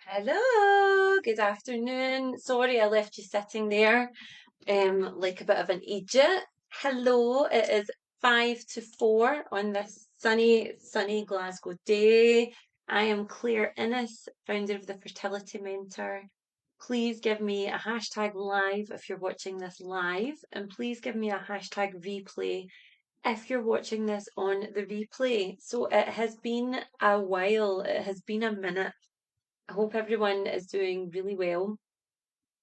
Hello, good afternoon. Sorry I left you sitting there like a bit of an idiot. Hello, it is 5 to 4 on this sunny Glasgow day. I am Claire Innes, founder of the Fertility Mentor. Please give me a hashtag live if you're watching this live, and please give me a hashtag replay if you're watching this on the replay. So it has been a while, it has been a minute. I hope everyone is doing really well.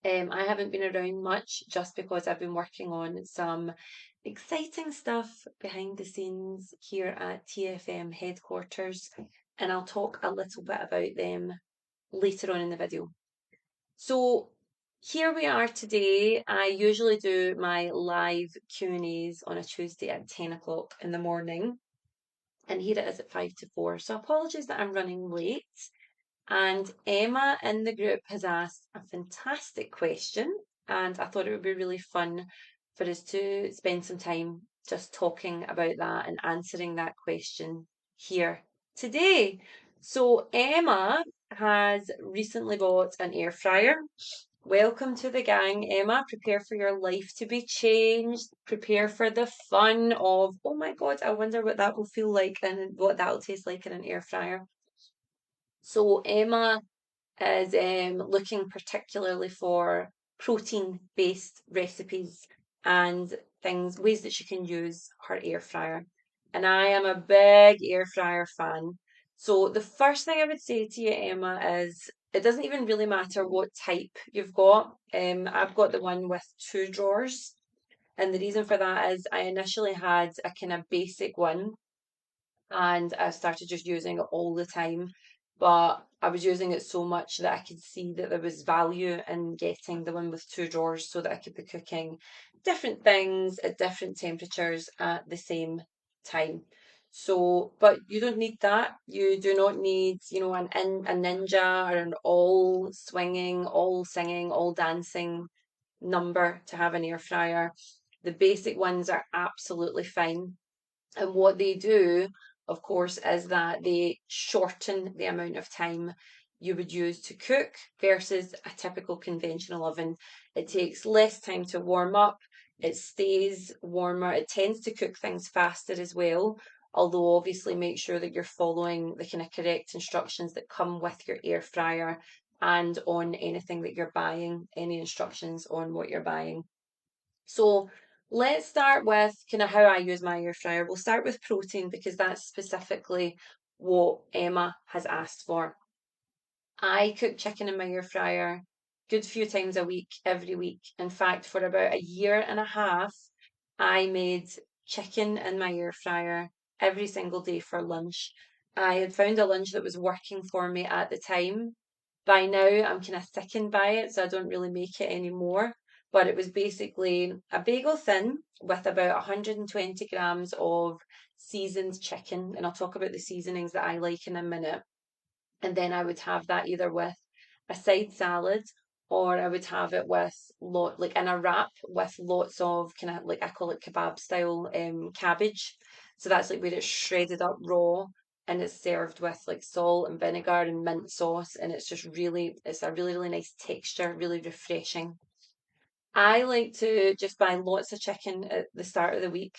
I haven't been around much just because I've been working on some exciting stuff behind the scenes here at TFM headquarters, and I'll talk a little bit about them later on in the video. So here we are today. I usually do my live Q&As on a Tuesday at 10 o'clock in the morning, and here it is at 5 to 4. So apologies that I'm running late. And Emma in the group has asked a fantastic question, and I thought it would be really fun for us to spend some time just talking about that and answering that question here today. So, Emma has recently bought an air fryer. Welcome to the gang, Emma. Prepare for your life to be changed. Prepare for the fun of, oh my God, I wonder what that will feel like and what that will taste like in an air fryer. So Emma is looking particularly for protein-based recipes and things, ways that she can use her air fryer. And I am a big air fryer fan. So the first thing I would say to you, Emma, is it doesn't even really matter what type you've got. I've got the one with two drawers. And the reason for that is I initially had a kind of basic one and I started just using it all the time. But I was using it so much that I could see that there was value in getting the one with two drawers so that I could be cooking different things at different temperatures at the same time. So, but you don't need that. You do not need, a ninja or an all swinging, all singing, all dancing number to have an air fryer. The basic ones are absolutely fine. And what they do, of course, is that they shorten the amount of time you would use to cook versus a typical conventional oven. It takes less time to warm up, it stays warmer, it tends to cook things faster as well. Although, obviously, make sure that you're following the kind of correct instructions that come with your air fryer and on anything that you're buying, any instructions on what you're buying. So let's start with kind of how I use my air fryer. We'll start with protein because that's specifically what Emma has asked for. I cook chicken in my air fryer good few times a week, every week. In fact, for about a year and a half, I made chicken in my air fryer every single day for lunch. I had found a lunch that was working for me at the time. By now, I'm kind of sickened by it, so I don't really make it anymore. But it was basically a bagel thin with about 120 grams of seasoned chicken. And I'll talk about the seasonings that I like in a minute. And then I would have that either with a side salad or I would have it with like in a wrap with lots of kind of like I call it kebab style cabbage. So that's like where it's shredded up raw and it's served with like salt and vinegar and mint sauce and it's a really nice texture, really refreshing. I like to just buy lots of chicken at the start of the week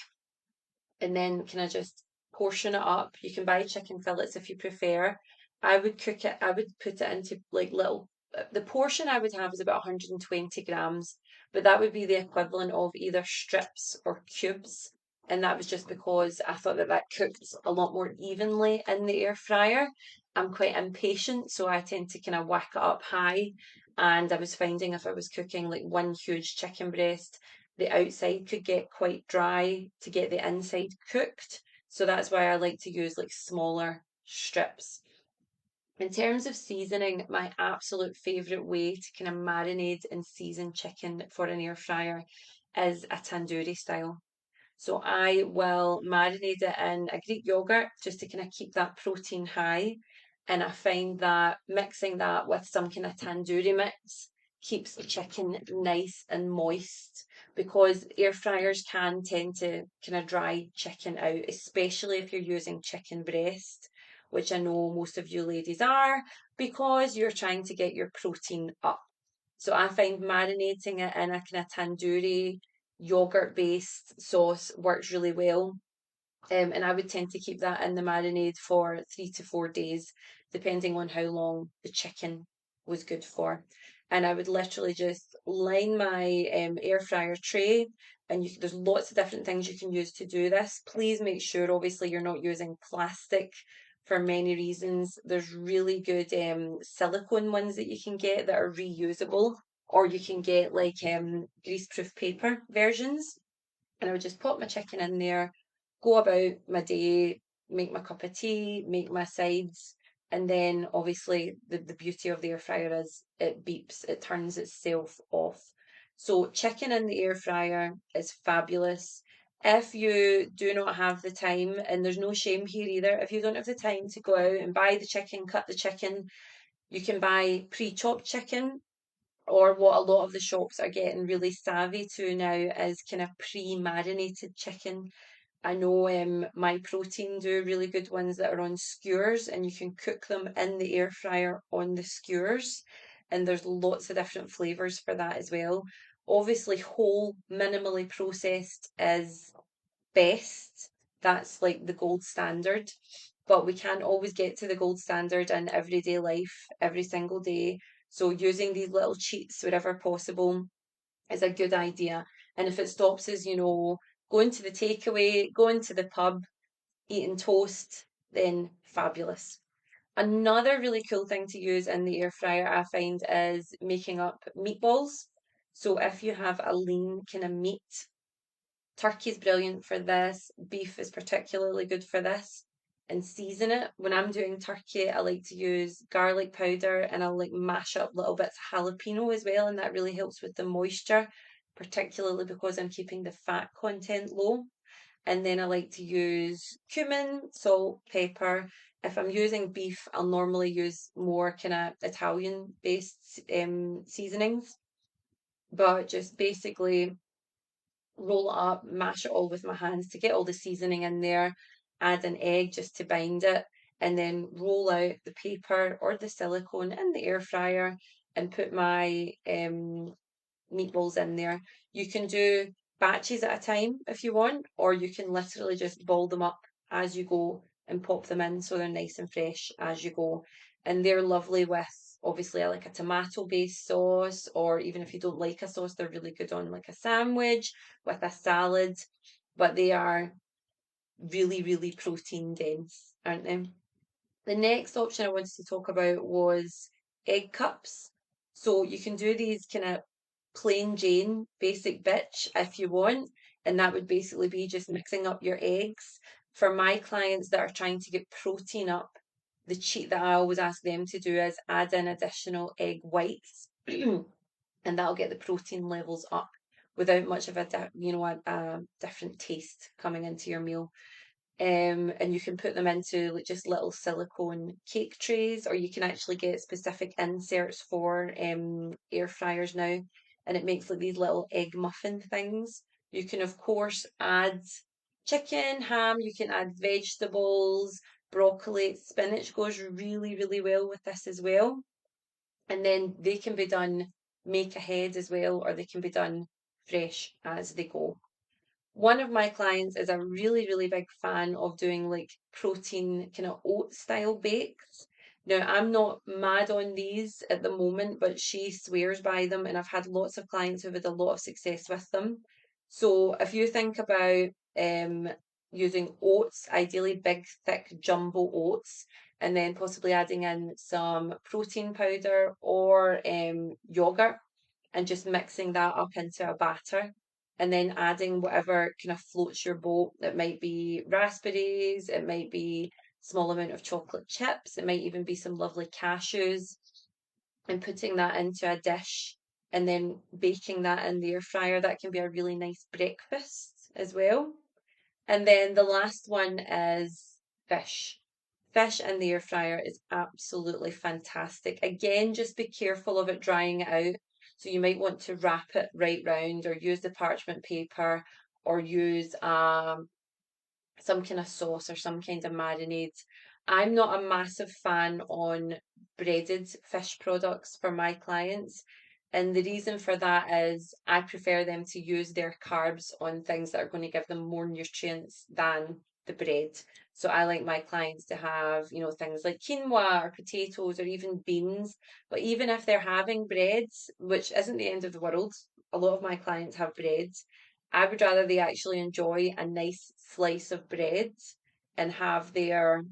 and then kind of just portion it up. You can buy chicken fillets if you prefer. I would put it into like little, the portion I would have is about 120 grams, but that would be the equivalent of either strips or cubes. And that was just because I thought that that cooked a lot more evenly in the air fryer. I'm quite impatient, so I tend to kind of whack it up high. And I was finding if I was cooking like one huge chicken breast, the outside could get quite dry to get the inside cooked. So that's why I like to use like smaller strips. In terms of seasoning, my absolute favorite way to kind of marinate and season chicken for an air fryer is a tandoori style. So I will marinate it in a Greek yogurt just to kind of keep that protein high. And I find that mixing that with some kind of tandoori mix keeps the chicken nice and moist because air fryers can tend to kind of dry chicken out, especially if you're using chicken breast. which I know most of you ladies are, because you're trying to get your protein up. So I find marinating it in a kind of tandoori yogurt based sauce works really well. And I would tend to keep that in the marinade for 3 to 4 days, depending on how long the chicken was good for. And I would literally just line my air fryer tray, and there's lots of different things you can use to do this. Please make sure, obviously, you're not using plastic for many reasons. There's really good silicone ones that you can get that are reusable, or you can get like greaseproof paper versions, and I would just pop my chicken in there, go about my day, make my cup of tea, make my sides, and then obviously the beauty of the air fryer is it beeps, it turns itself off. So chicken in the air fryer is fabulous. If you do not have the time, and there's no shame here either, if you don't have the time to go out and buy the chicken, cut the chicken, you can buy pre-chopped chicken, or what a lot of the shops are getting really savvy to now is kind of pre-marinated chicken. I know My Protein do really good ones that are on skewers, and you can cook them in the air fryer on the skewers. And there's lots of different flavors for that as well. Obviously, whole, minimally processed is best. That's like the gold standard. But we can't always get to the gold standard in everyday life every single day. So using these little cheats wherever possible is a good idea. And if it stops us, going to the takeaway, going to the pub, eating toast, then fabulous. Another really cool thing to use in the air fryer, I find, is making up meatballs. So if you have a lean kind of meat, turkey's brilliant for this, beef is particularly good for this. And season it. When I'm doing turkey, I like to use garlic powder, and I'll like mash up little bits of jalapeno as well, and that really helps with the moisture, particularly because I'm keeping the fat content low. And then I like to use cumin, salt, pepper. If I'm using beef, I'll normally use more kind of Italian based seasonings, but just basically roll it up, mash it all with my hands to get all the seasoning in there, add an egg just to bind it, and then roll out the paper or the silicone in the air fryer and put my meatballs in there. You can do batches at a time if you want, or you can literally just ball them up as you go and pop them in so they're nice and fresh as you go. And they're lovely with obviously like a tomato based sauce, or even if you don't like a sauce, they're really good on like a sandwich with a salad. But they are really, really protein dense, aren't they? The next option I wanted to talk about was egg cups. So you can do these kind of plain Jane basic bitch if you want, and that would basically be just mixing up your eggs. For my clients that are trying to get protein up, the cheat that I always ask them to do is add in additional egg whites, and that'll get the protein levels up without much of a different taste coming into your meal. And you can put them into like just little silicone cake trays, or you can actually get specific inserts for air fryers now, and it makes like these little egg muffin things. You can of course add chicken, ham, you can add vegetables, broccoli, spinach goes really, really well with this as well. And then they can be done make ahead as well, or they can be done fresh as they go. One of my clients is a really, really big fan of doing like protein kind of oat style bakes. Now, I'm not mad on these at the moment, but she swears by them, and I've had lots of clients who've had a lot of success with them. So, if you think about um, using oats, ideally big, thick, jumbo oats, and then possibly adding in some protein powder or yogurt, and just mixing that up into a batter, and then adding whatever kind of floats your boat. It might be raspberries, it might be small amount of chocolate chips, it might even be some lovely cashews, and putting that into a dish and then baking that in the air fryer. That can be a really nice breakfast as well. And then the last one is fish. Fish in the air fryer is absolutely fantastic. Again, just be careful of it drying out. So you might want to wrap it right round, or use the parchment paper, or use some kind of sauce or some kind of marinade. I'm not a massive fan on breaded fish products for my clients. And the reason for that is I prefer them to use their carbs on things that are going to give them more nutrients than the bread. So I like my clients to have, things like quinoa or potatoes or even beans. But even if they're having breads, which isn't the end of the world, a lot of my clients have breads. I would rather they actually enjoy a nice slice of bread and have their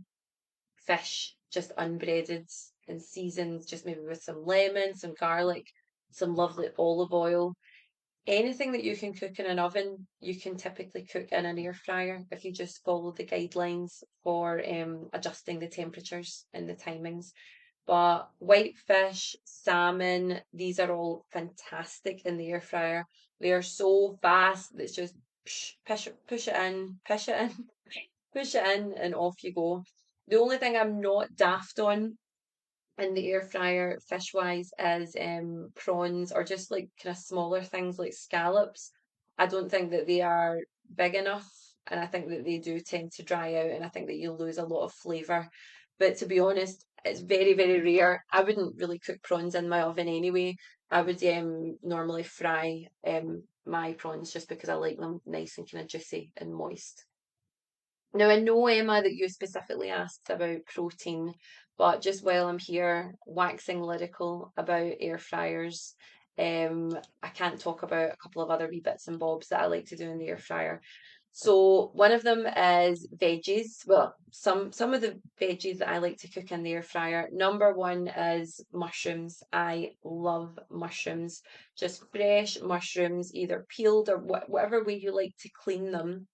fish just unbreaded and seasoned, just maybe with some lemon, some garlic, some lovely olive oil. Anything that you can cook in an oven, you can typically cook in an air fryer if you just follow the guidelines for adjusting the temperatures and the timings. But whitefish, salmon, these are all fantastic in the air fryer. They are so fast. It's just push it in, push it in, push it in, and off you go. The only thing I'm not daft on in the air fryer fish wise is prawns or just like kind of smaller things like scallops. I don't think that they are big enough, and I think that they do tend to dry out, and I think that you lose a lot of flavour. But to be honest, it's very, very rare. I wouldn't really cook prawns in my oven anyway. I would normally fry my prawns just because I like them nice and kind of juicy and moist. Now, I know, Emma, that you specifically asked about protein, but just while I'm here waxing lyrical about air fryers, I can't talk about a couple of other wee bits and bobs that I like to do in the air fryer. So one of them is veggies. Well, some of the veggies that I like to cook in the air fryer. Number one is mushrooms. I love mushrooms. Just fresh mushrooms, either peeled or whatever way you like to clean them.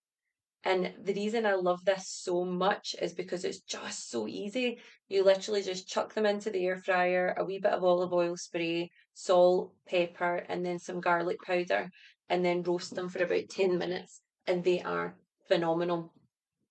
And the reason I love this so much is because it's just so easy. You literally just chuck them into the air fryer, a wee bit of olive oil spray, salt, pepper, and then some garlic powder, and then roast them for about 10 minutes. And they are phenomenal.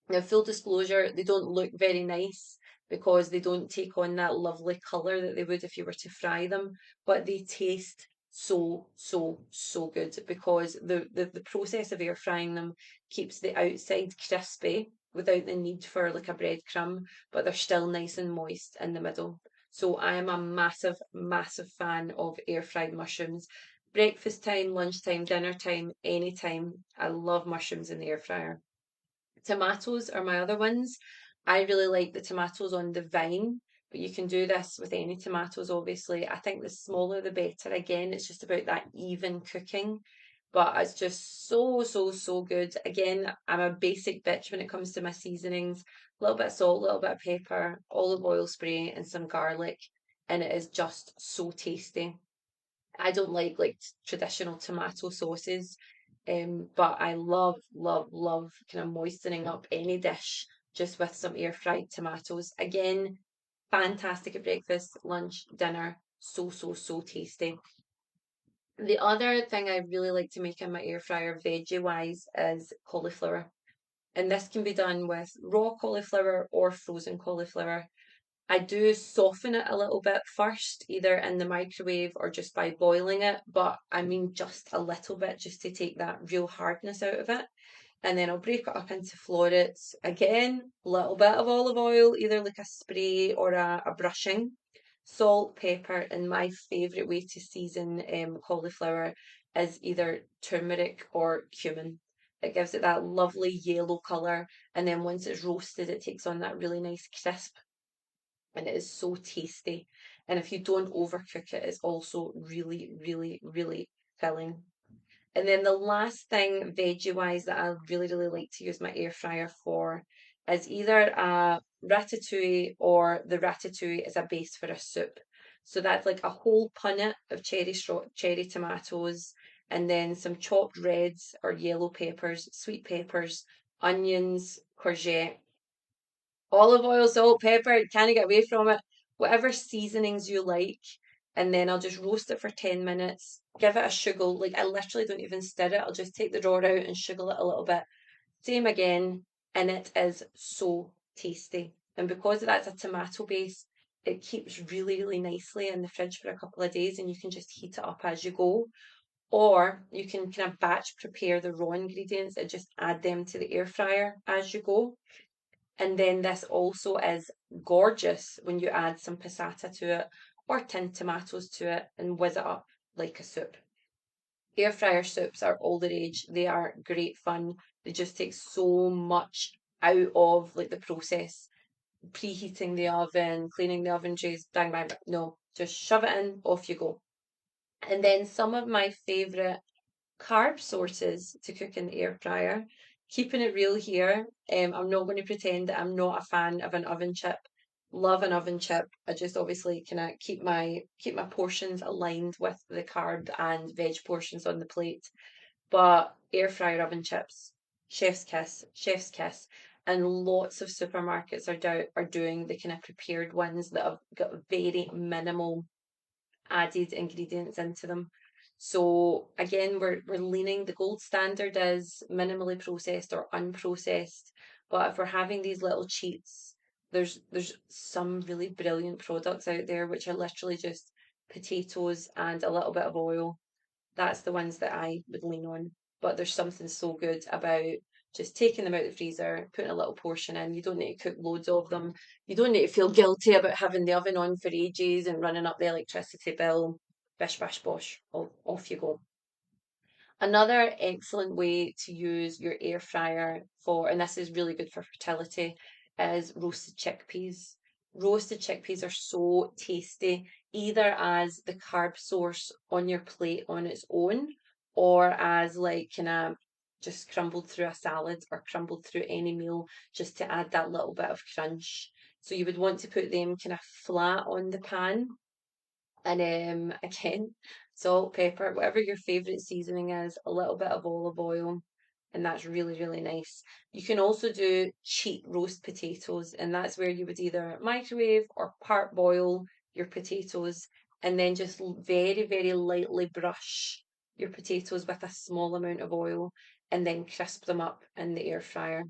Now, full disclosure, they don't look very nice because they don't take on that lovely colour that they would if you were to fry them, but they taste so, so, so good because the process of air frying them keeps the outside crispy without the need for like a breadcrumb, but they're still nice and moist in the middle. So I am a massive, massive fan of air fried mushrooms. Breakfast time, lunchtime, dinner time, anytime. I love mushrooms in the air fryer. Tomatoes are my other ones. I really like the tomatoes on the vine, but you can do this with any tomatoes, obviously. I think the smaller the better. Again, it's just about that even cooking, but it's just so, so, so good. Again, I'm a basic bitch when it comes to my seasonings. A little bit of salt, a little bit of pepper, olive oil spray, and some garlic, and it is just so tasty. I don't like traditional tomato sauces, but I love, love, love kind of moistening up any dish just with some air fried tomatoes. Again, fantastic at breakfast, lunch, dinner. So, so, so tasty. The other thing I really like to make in my air fryer, veggie wise, is cauliflower. And this can be done with raw cauliflower or frozen cauliflower. I do soften it a little bit first, either in the microwave or just by boiling it, but I mean just a little bit just to take that real hardness out of it. And then I'll break it up into florets. Again, a little bit of olive oil, either like a spray or a brushing. Salt, pepper, and my favourite way to season cauliflower is either turmeric or cumin. It gives it that lovely yellow colour, and then once it's roasted, it takes on that really nice crisp and it is so tasty. And if you don't overcook it, it's also really, really, really filling. And then the last thing, veggie wise, that I really, really like to use my air fryer for is either a ratatouille or the ratatouille is a base for a soup. So that's like a whole punnet of cherry tomatoes, and then some chopped reds or yellow peppers, sweet peppers, onions, courgette, olive oil, salt, pepper, can't get away from it. Whatever seasonings you like. And then I'll just roast it for 10 minutes, give it a sugar. Like I literally don't even stir it. I'll just take the drawer out and sugar it a little bit. Same again. And it is so tasty. And because that's a tomato base, it keeps really, really nicely in the fridge for a couple of days and you can just heat it up as you go. Or you can kind of batch prepare the raw ingredients and just add them to the air fryer as you go. And then this also is gorgeous when you add some passata to it or tinned tomatoes to it and whiz it up like a soup. Air fryer soups are all the rage. They are great fun. They just take so much out of like the process. Preheating the oven, cleaning the oven trays, bang, bang, bang. No, just shove it in, off you go. And then some of my favourite carb sources to cook in the air fryer. Keeping it real here, I'm not going to pretend that I'm not a fan of an oven chip. Love an oven chip. I just obviously kind of keep my portions aligned with the carb and veg portions on the plate. But air fryer oven chips, chef's kiss, chef's kiss. And lots of supermarkets are doing the kind of prepared ones that have got very minimal added ingredients into them. So again, we're leaning, the gold standard is minimally processed or unprocessed. But if we're having these little cheats, there's some really brilliant products out there which are literally just potatoes and a little bit of oil. That's the ones that I would lean on. But there's something so good about just taking them out of the freezer, putting a little portion in. You don't need to cook loads of them. You don't need to feel guilty about having the oven on for ages and running up the electricity bill. Bish bash bosh, off you go. Another excellent way to use your air fryer for, and this is really good for fertility, is roasted chickpeas. Roasted chickpeas are so tasty, either as the carb source on your plate on its own, or as like kind of just crumbled through a salad or crumbled through any meal, just to add that little bit of crunch. So you would want to put them kind of flat on the pan and again, salt, pepper, whatever your favorite seasoning is, a little bit of olive oil, and that's really, really nice. You can also do cheap roast potatoes, and that's where you would either microwave or part boil your potatoes and then just very, very lightly brush your potatoes with a small amount of oil and then crisp them up in the air fryer.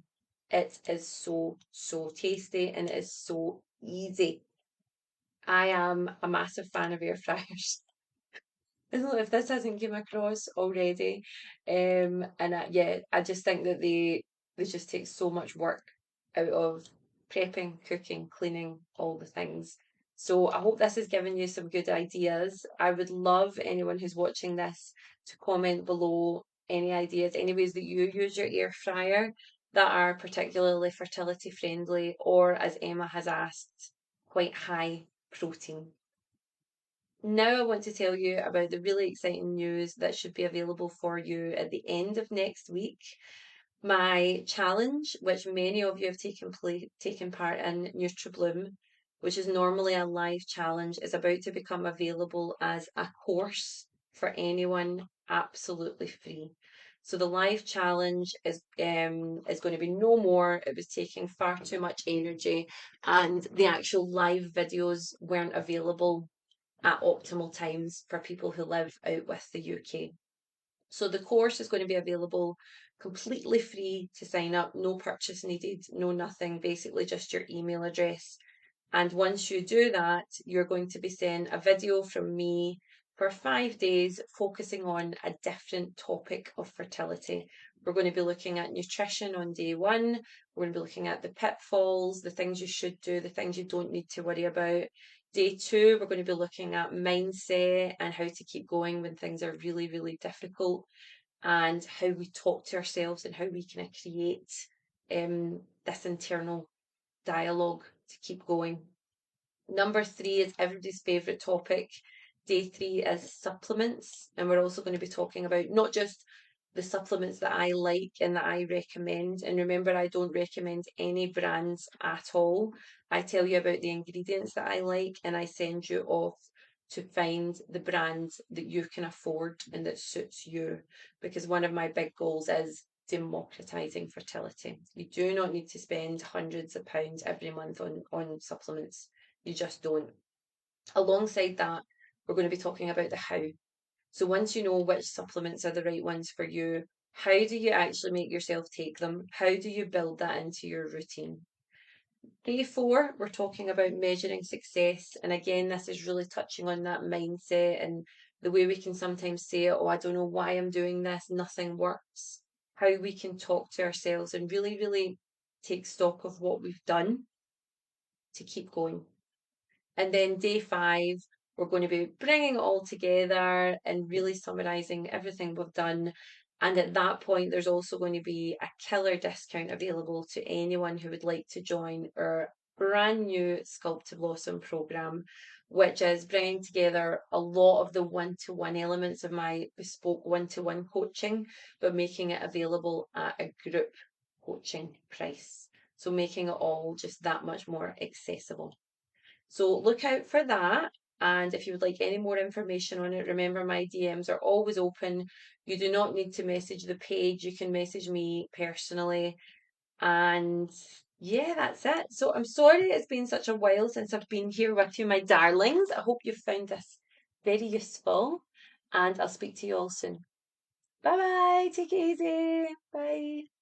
It is so, so tasty and it is so easy. I am a massive fan of air fryers. I don't know if this hasn't come across already. And yeah, I just think that they just take so much work out of prepping, cooking, cleaning, all the things. So I hope this has given you some good ideas. I would love anyone who's watching this to comment below any ideas, any ways that you use your air fryer that are particularly fertility friendly, or as Emma has asked, quite high protein. Now I want to tell you about the really exciting news that should be available for you at the end of next week. My challenge, which many of you have taken part in, NutriBloom, which is normally a live challenge, is about to become available as a course for anyone absolutely free. So the live challenge is going to be no more. It was taking far too much energy, and the actual live videos weren't available at optimal times for people who live out with the UK. So the course is going to be available completely free to sign up, no purchase needed, no nothing, basically just your email address. And once you do that, you're going to be sent a video from me for 5 days focusing on a different topic of fertility. We're going to be looking at nutrition on day one. We're going to be looking at the pitfalls, the things you should do, the things you don't need to worry about. Day two, we're going to be looking at mindset and how to keep going when things are really, really difficult, and how we talk to ourselves and how we kind of create this internal dialogue to keep going. Number three is everybody's favourite topic. Day three is supplements, and we're also going to be talking about not just the supplements that I like and that I recommend. And remember, I don't recommend any brands at all. I tell you about the ingredients that I like, and I send you off to find the brand that you can afford and that suits you. Because one of my big goals is democratizing fertility. You do not need to spend hundreds of pounds every month on supplements. You just don't. Alongside that, we're going to be talking about the how. So once you know which supplements are the right ones for you, how do you actually make yourself take them? How do you build that into your routine? Day four, we're talking about measuring success. And again, this is really touching on that mindset and the way we can sometimes say, oh, I don't know why I'm doing this, nothing works. How we can talk to ourselves and really, really take stock of what we've done to keep going. And then day 5, we're going to be bringing it all together and really summarizing everything we've done. And at that point, there's also going to be a killer discount available to anyone who would like to join our brand new Sculpt to Blossom program, which is bringing together a lot of the one-to-one elements of my bespoke one-to-one coaching, but making it available at a group coaching price. So making it all just that much more accessible. So look out for that. And if you would like any more information on it, remember my DMs are always open. You do not need to message the page. You can message me personally. And yeah, that's it. So I'm sorry it's been such a while since I've been here with you, my darlings. I hope you found this very useful. And I'll speak to you all soon. Bye bye. Take it easy. Bye.